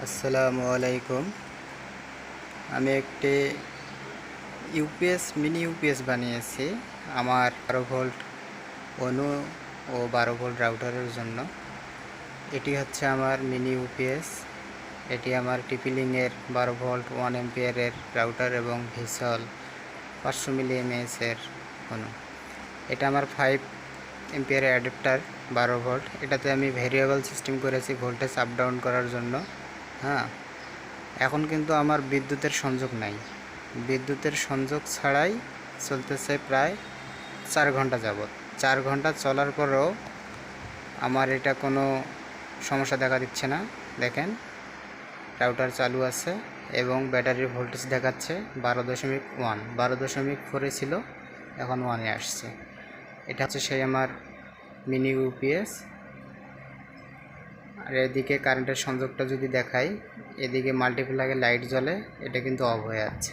আসসালামু আলাইকুম। আমি একটি মিনি ইউপিএস বানিয়েছি আমার 12 ভোল্ট অনু ও 12 ভোল্ট রাউটারের জন্য। এটি হচ্ছে আমার মিনি ইউপিএস। এটি আমার টিপিলিংয়ের 12 ভোল্ট 1 এম্পিয়ারের রাউটার এবং ভিসল 500 মিলি এমএএসের অনু। এটা আমার 5 এম্পিয়ারের অ্যাডাপ্টার 12 ভোল্ট। এটাতে আমি ভেরিয়েবল সিস্টেম করেছি ভোল্টেজ আপ ডাউন করার জন্য। হ্যাঁ, এখন কিন্তু আমার বিদ্যুতের সংযোগ নাই। বিদ্যুতের সংযোগ ছাড়াই চলতেছে প্রায় 4 ঘন্টা যাবত। 4 ঘন্টা চলার পরেও আমার এটা কোনো সমস্যা দেখা দিচ্ছে না। দেখেন, রাউটার চালু আছে এবং ব্যাটারির ভোল্টেজ দেখাচ্ছে 12.1। 12.4 ছিল, এখন 1-এ আসছে। এটা হচ্ছে সেই আমার মিনি ইউপিএস। আর এদিকে কারেন্টের সংযোগটা যদি দেখাই, এদিকে মাল্টিপ্লাগে লাইট জ্বলে, এটা কিন্তু অফ হয়ে আছে।